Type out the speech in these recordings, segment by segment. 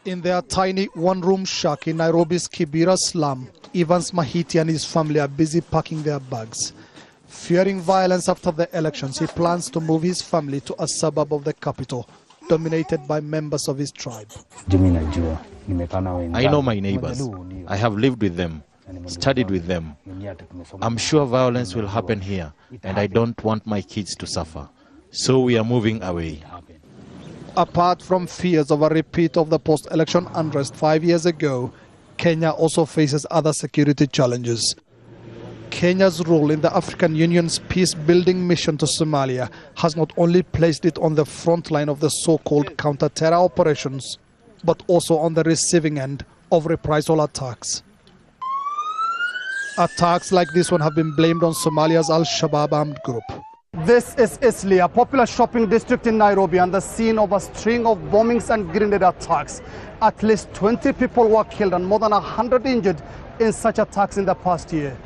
In their tiny one-room shack in Nairobi's Kibera slum, Evans Mahiti and his family are busy packing their bags. Fearing violence after the elections, he plans to move his family to a suburb of the capital, dominated by members of his tribe. I know my neighbors. I have lived with them, studied with them. I'm sure violence will happen here, and I don't want my kids to suffer. So we are moving away. Apart from fears of a repeat of the post-election unrest 5 years ago, Kenya also faces other security challenges. Kenya's role in the African Union's peace-building mission to Somalia has not only placed it on the front line of the so-called counter-terror operations, but also on the receiving end of reprisal attacks. Attacks like this one have been blamed on Somalia's Al-Shabaab armed group. This is Eastleigh, a popular shopping district in Nairobi, and the scene of a string of bombings and grenade attacks. At least 20 people were killed and more than 100 injured in such attacks in the past year.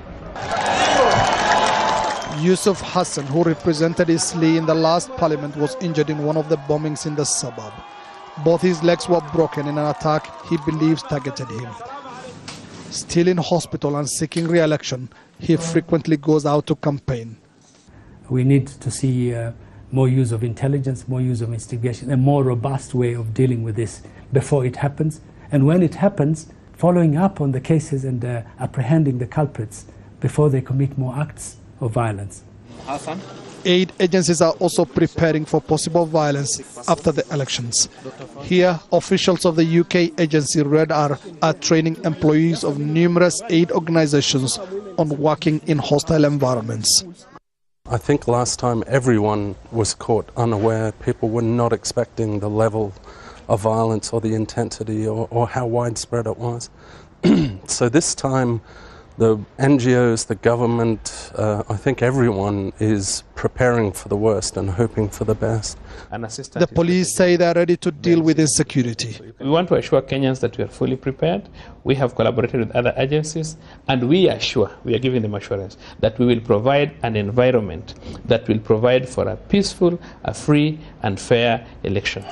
Yusuf Hassan, who represented Eastleigh in the last parliament, was injured in one of the bombings in the suburb. Both his legs were broken in an attack he believes targeted him. Still in hospital and seeking re-election, he frequently goes out to campaign. We need to see more use of intelligence, more use of investigation, a more robust way of dealing with this before it happens. And when it happens, following up on the cases and apprehending the culprits before they commit more acts of violence. Aid agencies are also preparing for possible violence after the elections. Here, officials of the UK agency REDR are training employees of numerous aid organizations on working in hostile environments. I think last time everyone was caught unaware. People were not expecting the level of violence or the intensity or how widespread it was. So this time the NGOs, the government, I think everyone is preparing for the worst and hoping for the best. The police say they are ready to deal with insecurity. We want to assure Kenyans that we are fully prepared. We have collaborated with other agencies, and we are giving them assurance that we will provide an environment that will provide for a peaceful, a free and fair election.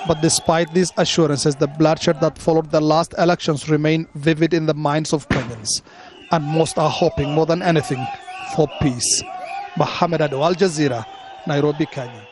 But despite these assurances, the bloodshed that followed the last elections remain vivid in the minds of Kenyans, and most are hoping more than anything for peace. Mohamed Ado, Al Jazeera, Nairobi, Kenya.